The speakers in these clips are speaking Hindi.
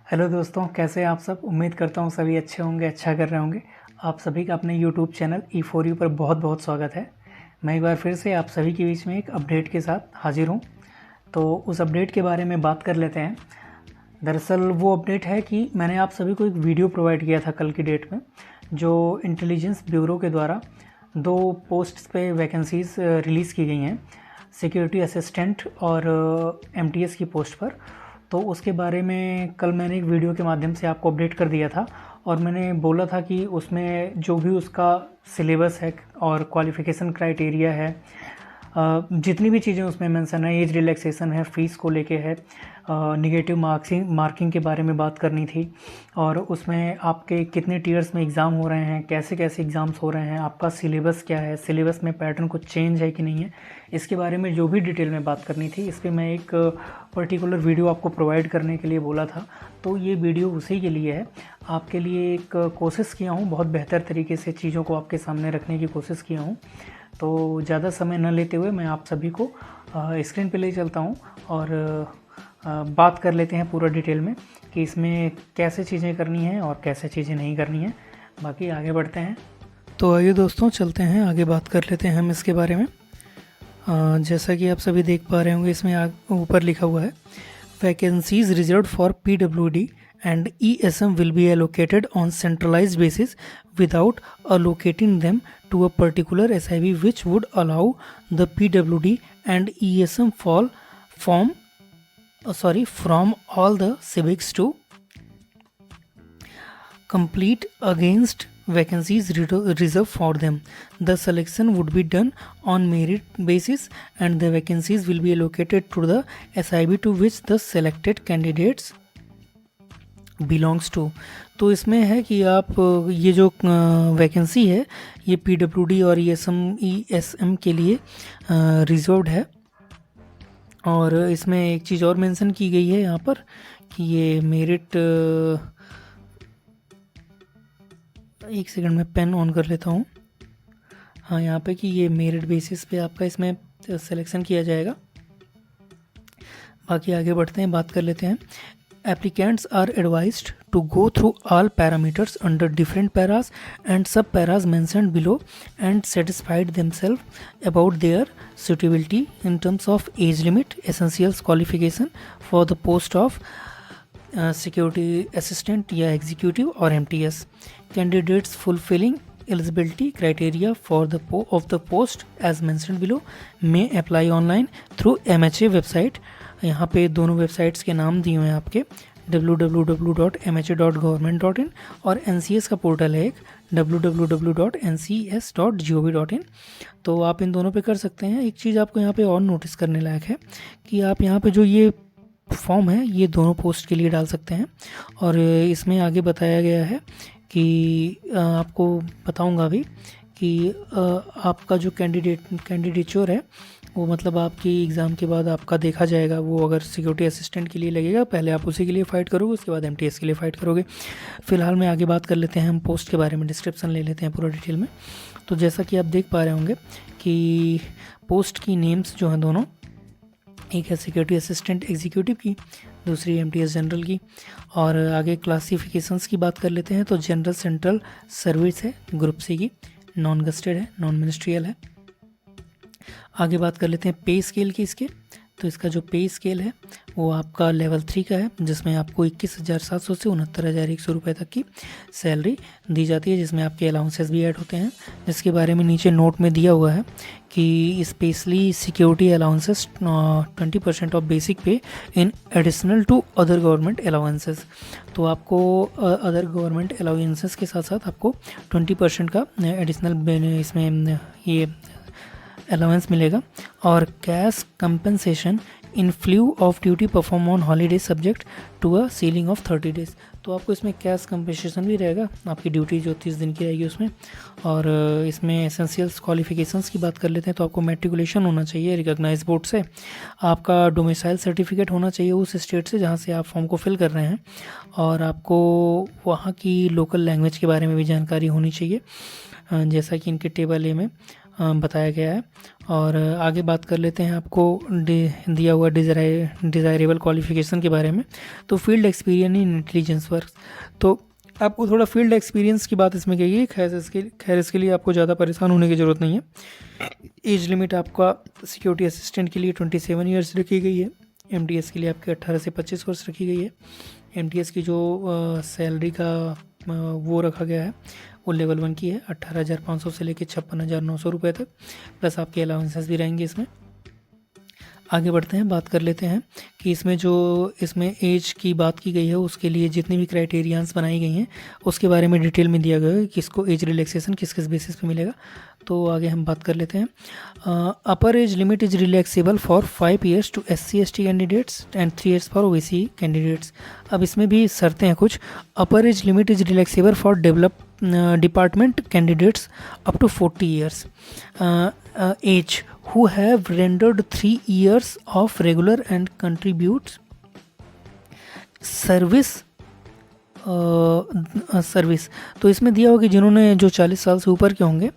हेलो दोस्तों, कैसे हैं आप सब। उम्मीद करता हूँ सभी अच्छे होंगे, अच्छा कर रहे होंगे। आप सभी का अपने यूट्यूब चैनल E4U पर बहुत बहुत स्वागत है। मैं एक बार फिर से आप सभी के बीच में एक अपडेट के साथ हाजिर हूँ। तो उस अपडेट के बारे में बात कर लेते हैं। दरअसल वो अपडेट है कि मैंने आप सभी को एक वीडियो प्रोवाइड किया था कल की डेट में, जो इंटेलिजेंस ब्यूरो के द्वारा 2 पोस्ट्स पे वैकेंसीज़ रिलीज़ की गई हैं, सिक्योरिटी असिस्टेंट और MTS की पोस्ट पर। तो उसके बारे में कल मैंने एक वीडियो के माध्यम से आपको अपडेट कर दिया था और मैंने बोला था कि उसमें जो भी उसका सिलेबस है और क्वालिफ़िकेशन क्राइटेरिया है, जितनी भी चीज़ें उसमें मेंशन है, एज रिलैक्सेशन है, फ़ीस को लेके है, नेगेटिव मार्किंग के बारे में बात करनी थी, और उसमें आपके कितने टीयर्स में एग्ज़ाम हो रहे हैं, कैसे कैसे एग्ज़ाम्स हो रहे हैं, आपका सिलेबस क्या है, सिलेबस में पैटर्न कुछ चेंज है कि नहीं है, इसके बारे में जो भी डिटेल में बात करनी थी, इस पर मैं एक पर्टिकुलर वीडियो आपको प्रोवाइड करने के लिए बोला था। तो ये वीडियो उसी के लिए है। आपके लिए एक कोशिश किया हूँ, बहुत बेहतर तरीके से चीज़ों को आपके सामने रखने की कोशिश किया हूँ। तो ज़्यादा समय न लेते हुए मैं आप सभी को स्क्रीन पे ले चलता हूँ और बात कर लेते हैं पूरा डिटेल में कि इसमें कैसे चीज़ें करनी हैं और कैसे चीज़ें नहीं करनी हैं। बाकी आगे बढ़ते हैं। तो आइए दोस्तों, चलते हैं आगे, बात कर लेते हैं हम इसके बारे में। जैसा कि आप सभी देख पा रहे होंगे, इसमें ऊपर लिखा हुआ है, vacancies reserved for PWD and ESM will be allocated on centralized basis without allocating them to a particular SIB, which would allow the PWD and ESM from all the civics to complete against vacancies reserved for them. The selection would be done on merit basis and the vacancies will be allocated to the SIB to which the selected candidates belongs to. तो इसमें है कि आप ये जो वैकेंसी है ये PWD और ESM के लिए रिजर्व्ड है। और इसमें एक चीज़ और मेंशन की गई है यहाँ पर कि ये मेरिट, एक सेकंड में पेन ऑन कर लेता हूँ। हाँ, यहाँ पे कि ये मेरिट बेसिस पे आपका इसमें सिलेक्शन किया जाएगा। बाकी आगे बढ़ते हैं, बात कर लेते हैं। Applicants are advised to go through all parameters under different paras and sub-paras mentioned below and satisfied themselves about their suitability in terms of age limit, essentials qualification for the post of security assistant या executive or MTS. Candidates fulfilling eligibility criteria for the post as mentioned below may apply online through MHA website। यहाँ पे दोनों वेबसाइट्स के नाम दिए हुए हैं आपके, www.mha.government.in और NCS का पोर्टल है एक, www.ncs.gov.in। तो आप इन दोनों पे कर सकते हैं। एक चीज़ आपको यहाँ पे और नोटिस करने लायक है कि आप यहाँ पे जो ये फॉर्म है ये दोनों पोस्ट के लिए डाल सकते हैं। और इसमें आगे बताया गया है कि आपको बताऊँगा अभी कि आपका जो कैंडिडेचर है वो, मतलब आपकी एग्ज़ाम के बाद आपका देखा जाएगा। वो अगर सिक्योरिटी असिस्टेंट के लिए लगेगा, पहले आप उसी के लिए फ़ाइट करोगे, उसके बाद MTS के लिए फ़ाइट करोगे। फ़िलहाल में आगे बात कर लेते हैं हम पोस्ट के बारे में, डिस्क्रिप्शन ले लेते हैं पूरा डिटेल में। तो जैसा कि आप देख पा रहे होंगे कि पोस्ट की नेम्स जो हैं दोनों, एक है सिक्योरिटी असिस्टेंट एग्जीक्यूटिव की, दूसरी MTS जनरल की। और आगे क्लासिफिकेशंस की बात कर लेते हैं। तो जनरल सेंट्रल सर्विस है ग्रुप C की, नॉन गस्टेड है, नॉन मिनिस्ट्रियल है। आगे बात कर लेते हैं पे स्केल की इसके। तो इसका जो पे स्केल है वो आपका लेवल 3 का है, जिसमें आपको 21,700 से 69,100 रुपये तक की सैलरी दी जाती है, जिसमें आपके अलाउंसेस भी ऐड होते हैं, जिसके बारे में नीचे नोट में दिया हुआ है कि specially security allowances 20% of basic pay in additional to other government allowances. तो आपको अदर गवर्नमेंट अलाउंसेस के साथ साथ आपको 20% का एडिशनल इसमें ये अलाउंस मिलेगा। और cash compensation in lieu of duty perform on holiday subject to a ceiling of 30 days. तो आपको इसमें कैश कंपनसेशन भी रहेगा, आपकी ड्यूटी जो 30 दिन की रहेगी उसमें। और इसमें एसेंशियल्स क्वालिफिकेशंस की बात कर लेते हैं। तो आपको मैट्रिकुलेशन होना चाहिए रिकॉग्नाइज बोर्ड से, आपका डोमिसाइल सर्टिफिकेट होना चाहिए उस स्टेट से जहाँ से आप फॉर्म को फिल कर रहे हैं, और आपको वहाँ की लोकल लैंग्वेज के बारे में भी जानकारी होनी चाहिए, जैसा कि इनके टेबल ए में बताया गया है। और आगे बात कर लेते हैं आपको दिया हुआ डिज़ायरेबल क्वालिफ़िकेशन के बारे में। तो field experience in intelligence work, तो आपको थोड़ा फील्ड एक्सपीरियंस की बात इसमें कही गई। खैर इसके लिए आपको ज़्यादा परेशान होने की ज़रूरत नहीं है। एज लिमिट आपका सिक्योरिटी असिस्टेंट के लिए 27 ईयर्स रखी गई है। एमटीएस के लिए आपके 18 से 25 वर्ष रखी गई है। एमटीएस की जो सैलरी का वो रखा गया है वो लेवल 1 की है, 18,500 से लेकर 56,900 रुपये तक, प्लस आपके अलाउंसेस भी रहेंगे इसमें। आगे बढ़ते हैं, बात कर लेते हैं कि इसमें एज की बात की गई है, उसके लिए जितनी भी क्राइटेरियाज बनाई गई हैं उसके बारे में डिटेल में दिया गया है, किसको एज रिलैक्सेशन किस किस बेसिस पे मिलेगा। तो आगे हम बात कर लेते हैं। Upper age limit is relaxable for 5 years to SC/ST candidates and 3 years for OBC candidates. अब इसमें भी शर्तें हैं कुछ। Upper age limit is relaxable for department candidates up to 40 years age who have rendered 3 years of regular and contributes service. तो इसमें दिया होगा कि जिन्होंने जो 40 साल से ऊपर के होंगे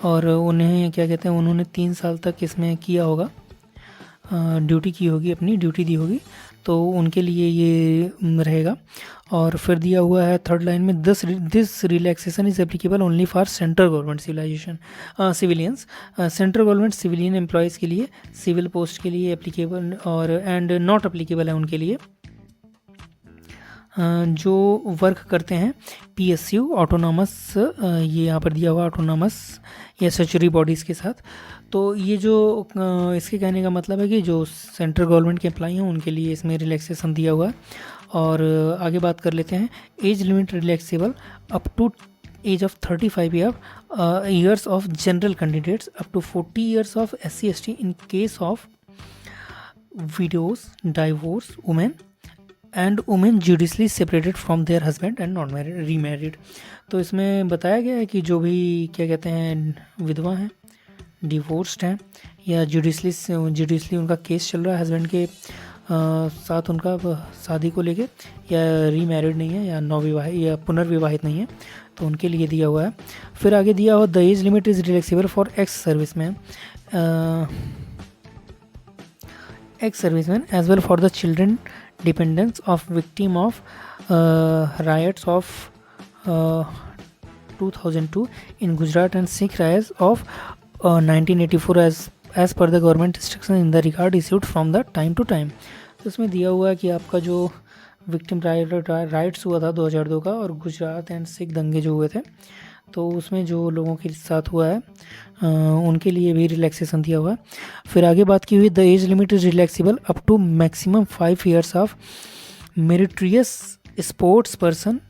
और उन्हें क्या कहते हैं, उन्होंने 3 साल तक इसमें किया होगा, ड्यूटी की होगी, अपनी ड्यूटी दी होगी, तो उनके लिए ये रहेगा। और फिर दिया हुआ है थर्ड लाइन में, this relaxation is applicable only for central government civilians. Central government civilian employees के लिए, सिविल पोस्ट के लिए एप्लीकेबल और एंड नॉट एप्लीकेबल है उनके लिए जो वर्क करते हैं PSU ऑटोनॉमस, ये यहाँ पर दिया हुआ ऑटोनॉमस या स्टैट्यूटरी बॉडीज़ के साथ। तो ये जो इसके कहने का मतलब है कि जो सेंट्रल गवर्नमेंट के एम्प्लॉई हैं उनके लिए इसमें रिलैक्सेशन दिया हुआ है। और आगे बात कर लेते हैं, age limit relaxable up to age of 35 years of general candidates, up to 40 years of SC/ST in case of widows, divorce women and women judicially separated from their husband and not remarried. तो इसमें बताया गया है कि जो भी क्या कहते हैं विधवा हैं, डिवोर्स्ड हैं या जुडिशली उनका केस चल रहा है हस्बैंड के साथ उनका शादी को लेके, या रीमैरिड नहीं है या नवविवाहित या पुनर्विवाहित नहीं है, तो उनके लिए दिया हुआ है। फिर आगे दिया हुआ the age limit is relaxable for ex serviceman as well for the children dependents of victim of riots of 2002 in Gujarat and Sikh riots of 1984 as per the government instruction in the regard issued from the time to time। तो इसमें दिया हुआ है कि आपका जो विक्टिम राइट्स हुआ था 2002 का और गुजरात एंड सिख दंगे जो हुए थे, तो उसमें जो लोगों के साथ हुआ है उनके लिए भी रिलैक्सेशन दिया हुआ है। फिर आगे बात की हुई the age limit is relaxable up to maximum 5 years of meritorious sports person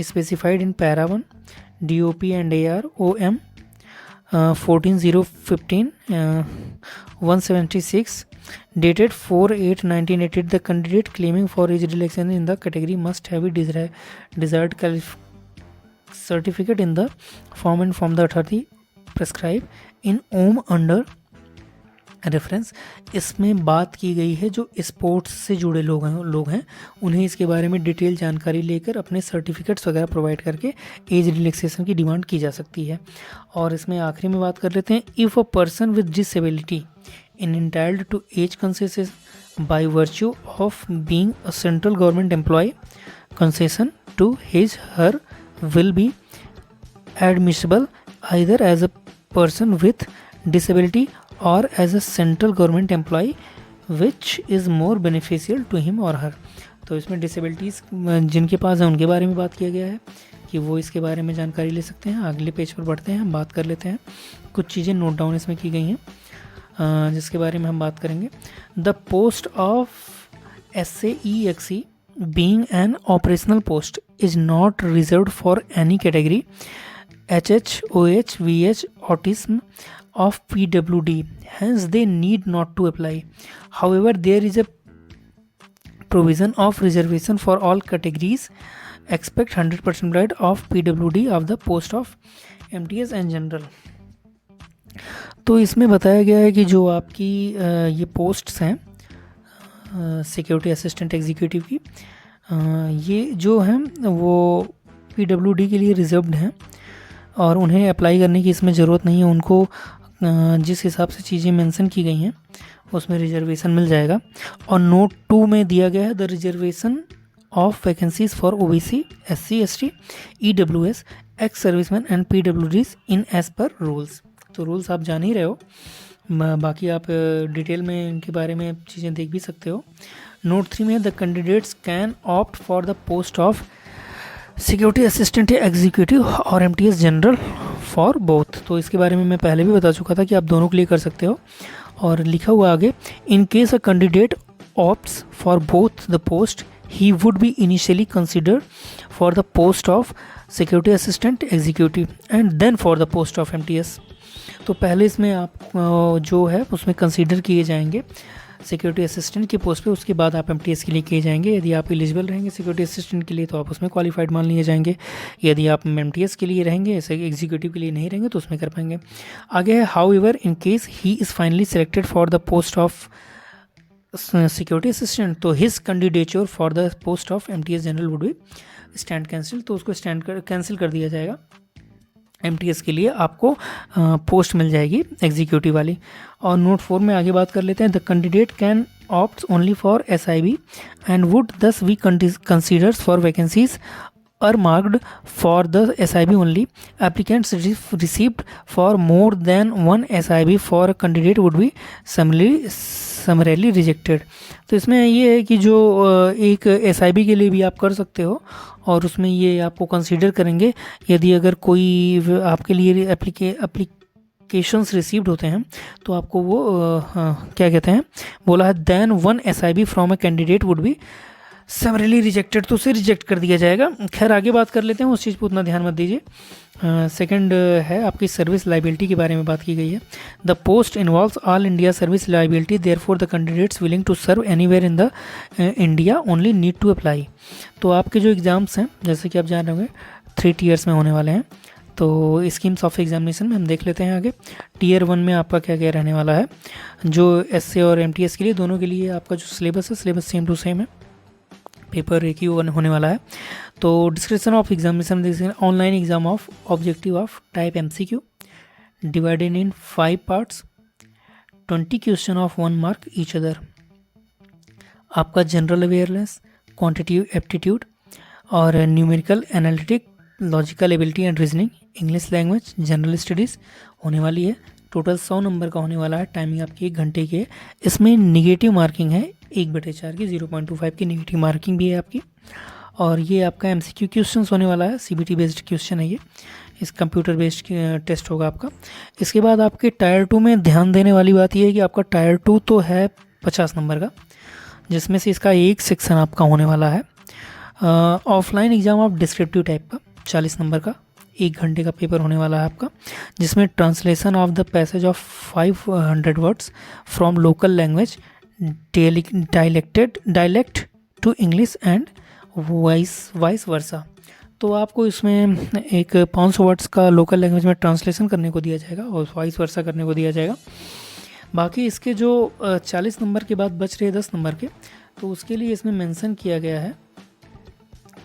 specified in para 1 DOP and AR OM 14/015 176 dated 4/8/1988। The candidate claiming for age relaxation in the category must have a desired certificate in the form and from the authority prescribed in OM under reference. इसमें बात की गई है जो स्पोर्ट्स से जुड़े लोग हैं उन्हें इसके बारे में डिटेल जानकारी लेकर अपने सर्टिफिकेट्स वगैरह प्रोवाइड करके एज रिलैक्सेशन की डिमांड की जा सकती है। और इसमें आखिरी में बात कर लेते हैं, if a person with disability in entitled to age concession by virtue of being a central government employee, concession to his her will be admissible either as a person with disability or as a central government employee which is more beneficial to him or her. तो इसमें डिसेबिलिटीज़ जिनके पास है उनके बारे में बात किया गया है कि वो इसके बारे में जानकारी ले सकते हैं। अगले पेज पर बढ़ते हैं, हम बात कर लेते हैं, कुछ चीज़ें नोट डाउन इसमें की गई हैं जिसके बारे में हम बात करेंगे। The post of SAEXE being an operational post is not reserved for any category HH, OH, VH, autism of PWD, hence they need not to apply. However, there is a provision of reservation for all categories except 100% right of PWD of the post of MTS and general। तो इसमें बताया गया है कि जो आपकी ये पोस्ट्स हैं सिक्योरिटी असिस्टेंट एग्जीक्यूटिव की, ये जो हैं वो PWD के लिए रिजर्व्ड हैं और उन्हें अप्लाई करने की इसमें ज़रूरत नहीं है। उनको जिस हिसाब से चीज़ें मेंशन की गई हैं उसमें रिजर्वेशन मिल जाएगा। और नोट 2 में दिया गया है the reservation of vacancies for OBC, SC, ST, EWS, ex serviceman and PWDs in as per rules. तो रूल्स आप जान ही रहे हो, बाकी आप डिटेल में इनके बारे में चीज़ें देख भी सकते हो। नोट 3 में the candidates can opt for the post of security assistant executive और एमटीएस जनरल फॉर बोथ। तो इसके बारे में मैं पहले भी बता चुका था कि आप दोनों के लिए कर सकते हो। और लिखा हुआ आगे, in case a candidate opts for both the post he would be initially considered for the post of security assistant executive and then for the post of MTS. तो पहले इसमें आप जो है उसमें कंसीडर किए जाएंगे सिक्योरिटी असिस्टेंट की पोस्ट पे, उसके बाद आप एमटीएस के लिए किए जाएंगे। यदि आप एलिजिबल रहेंगे सिक्योरिटी असिस्टेंट के लिए तो आप उसमें क्वालिफाइड मान लिए जाएंगे। यदि आप एमटीएस के लिए रहेंगे, ऐसे एग्जीक्यूटिव के लिए नहीं रहेंगे तो उसमें कर पाएंगे। आगे है, however in case he is finally selected for the post of security assistant तो his candidature for the post of MTS general would be stand cancel. तो उसको कैंसिल कर दिया जाएगा। एमटीएस के लिए आपको पोस्ट मिल जाएगी एग्जीक्यूटिव वाली। और नोट 4 में आगे बात कर लेते हैं, the candidate can opt only for SIB and would thus we considers for vacancies are marked for the SIB only. Applicants received for more than one SIB for a candidate would be summarily rejected. तो इसमें ये है कि जो एक SIB के लिए भी आप कर सकते हो और उसमें ये आपको कंसीडर करेंगे यदि अगर कोई आपके लिए एप्लीकेशंस रिसीव्ड होते हैं तो आपको वो क्या कहते हैं, बोला है then one SIB from a candidate would be summarily rejected, तो उसे रिजेक्ट कर दिया जाएगा। खैर आगे बात कर लेते हैं, उस चीज़ पर उतना ध्यान मत दीजिए। सेकंड है आपकी सर्विस लाइबिलिटी के बारे में बात की गई है। The post involves all India service liability, therefore the candidates willing to serve anywhere in the India only need to apply. तो आपके जो एग्ज़ाम्स हैं जैसे कि आप जान रहे होंगे 3 टीयर्स में होने वाले हैं। तो स्कीम्स ऑफ एग्जामिनेशन में हम देख लेते हैं आगे। टीयर 1 में आपका क्या क्या रहने वाला है, जो एसए और एमटीएस के लिए दोनों के लिए आपका जो सिलेबस है सिलेबस सेम टू सेम है, पेपर एक ही होने वाला है। तो डिस्क्रिप्शन ऑफ एग्जामिनेशन देखिए, online exam of objective of type MCQ divided in 5 parts, 20 question of 1 mark each other. आपका जनरल अवेयरनेस, क्वांटिटेटिव एप्टीट्यूड और numerical analytic, logical ability and reasoning, English language, general studies होने वाली है। टोटल 100 नंबर का होने वाला है। टाइमिंग आपकी 1 घंटे की है। इसमें निगेटिव मार्किंग है 1/4 की, 0.25 की निगेटिव मार्किंग भी है आपकी। और ये आपका एमसीक्यू क्वेश्चंस होने वाला है, सीबीटी बेस्ड क्वेश्चन है ये, इस कंप्यूटर बेस्ड टेस्ट होगा आपका। इसके बाद आपके टायर 2 में ध्यान देने वाली बात ये है कि आपका टायर 2 तो है 50 नंबर का, जिसमें से इसका एक सेक्शन आपका होने वाला है offline exam of descriptive type का, 40 नंबर का 1 घंटे का पेपर होने वाला है आपका, जिसमें translation of the passage of 500 words from local language dialect to English and vice versa. तो आपको इसमें एक 500 वर्ड्स का लोकल लैंग्वेज में ट्रांसलेशन करने को दिया जाएगा और वाइस वर्सा करने को दिया जाएगा। बाकी इसके जो 40 नंबर के बाद बच रहे 10 नंबर के, तो उसके लिए इसमें मेंशन किया गया है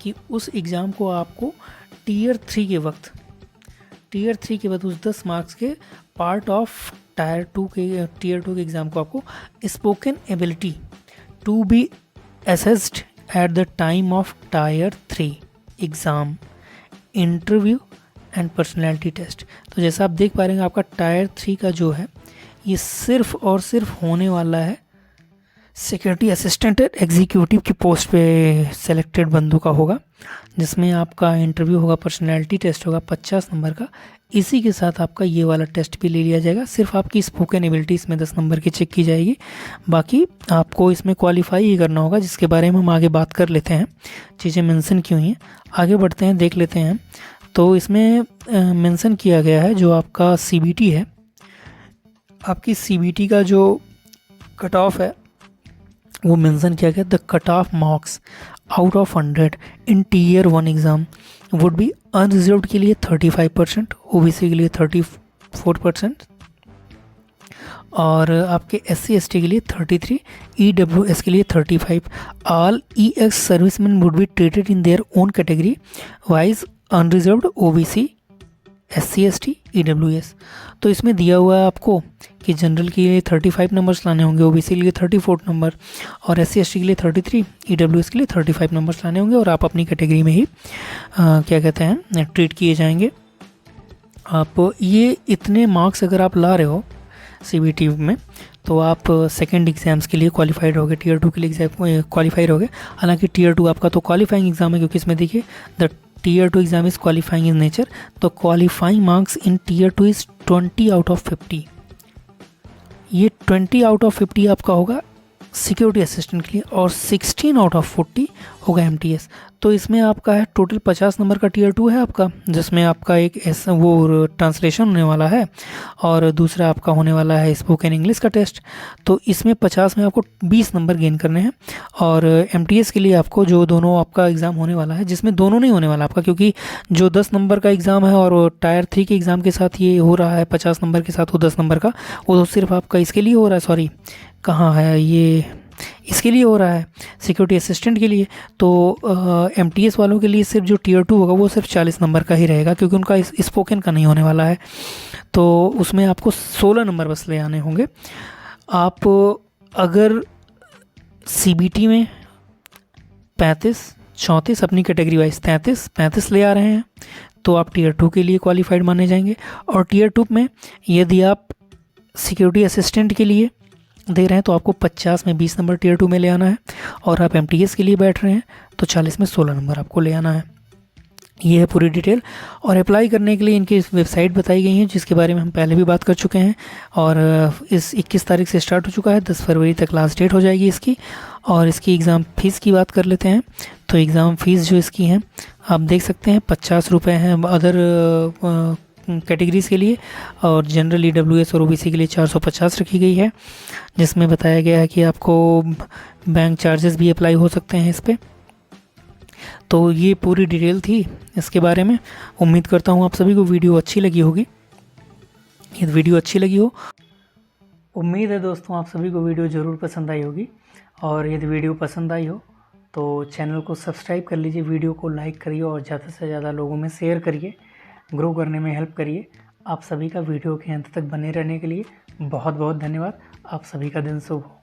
कि उस एग्ज़ाम को आपको टीयर 3 के वक्त उस 10 मार्क्स के पार्ट ऑफ टीयर 2 के एग्ज़ाम को आपको spoken ability to be assessed at the time of tier 3 exam, interview and personality test. तो जैसा आप देख पा रहे हैं आपका टीयर 3 का जो है ये सिर्फ और सिर्फ होने वाला है सिक्योरिटी असिस्टेंट एग्जीक्यूटिव की पोस्ट पे सेलेक्टेड बंदों का होगा, जिसमें आपका इंटरव्यू होगा, पर्सनैलिटी टेस्ट होगा 50 नंबर का। इसी के साथ आपका ये वाला टेस्ट भी ले लिया जाएगा। सिर्फ आपकी स्पोकन एबिलिटी इसमें 10 नंबर की चेक की जाएगी, बाकी आपको इसमें क्वालिफाई ही करना होगा, जिसके बारे में हम आगे बात कर लेते हैं, चीज़ें मेंशन की हुई हैं। आगे बढ़ते हैं, देख लेते हैं। तो इसमें मेंशन किया गया है जो आपका सीबीटी है, आपकी सीबीटी का जो कट ऑफ है वो मेंशन किया गया। The cut off marks out of 100 in tier 1 exam would be unreserved के लिए 35%, ओबीसी के लिए 34% और आपके SC ST के लिए 33, EWS के लिए 35। All EX serviceman would be treated in their own category wise unreserved, OBC SC/ST, EWS। तो इसमें दिया हुआ है आपको कि जनरल के लिए 35 नंबर्स लाने होंगे, OBC के लिए 34 नंबर और SC/ST के लिए 33, EWS के लिए 35 नंबर्स लाने होंगे और आप अपनी कैटेगरी में ही क्या कहते हैं ट्रीट किए जाएंगे। आप ये इतने मार्क्स अगर आप ला रहे हो CBT में तो आप सेकंड एग्ज़ाम्स के लिए क्वालिफाइड होगे, Tier 2 के लिए एग्जाम क्वालिफाइड होगे। हालांकि Tier 2 आपका तो क्वालिफाइंग एग्ज़ाम है, क्योंकि इसमें देखिए the Tier 2 exam is qualifying in nature. तो qualifying marks in Tier 2 is 20 out of 50। ये 20 आउट ऑफ 50 आपका होगा सिक्योरिटी असिस्टेंट के लिए और 16 आउट ऑफ 40 होगा MTS। तो इसमें आपका है टोटल 50 नंबर का Tier 2 है आपका, जिसमें आपका एक वो ट्रांसलेशन होने वाला है और दूसरा आपका होने वाला है स्पोकन इंग्लिश का टेस्ट। तो इसमें 50 में आपको 20 नंबर गेन करने हैं। और MTS के लिए आपको जो दोनों आपका एग्ज़ाम होने वाला है, जिसमें दोनों नहीं होने वाला आपका, क्योंकि जो 10 नंबर का एग्ज़ाम है और Tier 3 के एग्ज़ाम के साथ ये हो रहा है 50 नंबर के साथ वो 10 नंबर का, वो सिर्फ आपका इसके लिए हो रहा है, सॉरी कहाँ है ये, इसके लिए हो रहा है सिक्योरिटी असिस्टेंट के लिए। तो MTS वालों के लिए सिर्फ जो Tier 2 होगा वो सिर्फ 40 नंबर का ही रहेगा, क्योंकि उनका स्पोकन का नहीं होने वाला है। तो उसमें आपको 16 नंबर बस ले आने होंगे। आप अगर CBT में 35, 34 अपनी कैटेगरी वाइज 35 ले आ रहे हैं तो आप Tier 2 के लिए क्वालिफाइड माने जाएंगे। और Tier 2 में यदि आप सिक्योरिटी असिस्टेंट के लिए दे रहे हैं तो आपको 50 में 20 नंबर Tier 2 में ले आना है, और आप MTS के लिए बैठ रहे हैं तो 40 में 16 नंबर आपको ले आना है। ये है पूरी डिटेल। और अप्लाई करने के लिए इनकी वेबसाइट बताई गई है, जिसके बारे में हम पहले भी बात कर चुके हैं। और इस 21 तारीख से स्टार्ट हो चुका है, 10 फरवरी तक लास्ट डेट हो जाएगी इसकी। और इसकी एग्ज़ाम फ़ीस की बात कर लेते हैं। तो एग्ज़ाम फ़ीस जो इसकी हैं आप देख सकते हैं 50 रुपये हैं अदर कैटेगरीज़ के लिए, और जनरल EWS और OBC के लिए 450 रखी गई है, जिसमें बताया गया है कि आपको बैंक चार्जेस भी अप्लाई हो सकते हैं इस पर। तो ये पूरी डिटेल थी इसके बारे में। उम्मीद करता हूँ आप सभी को वीडियो अच्छी लगी होगी। यदि वीडियो अच्छी लगी हो, उम्मीद है दोस्तों आप सभी को वीडियो ज़रूर पसंद आई होगी। और यदि वीडियो पसंद आई हो तो चैनल को सब्सक्राइब कर लीजिए, वीडियो को लाइक करिए और ज़्यादा से ज़्यादा लोगों में शेयर करिए, ग्रो करने में हेल्प करिए। आप सभी का वीडियो के अंत तक बने रहने के लिए बहुत बहुत धन्यवाद। आप सभी का दिन शुभ हो।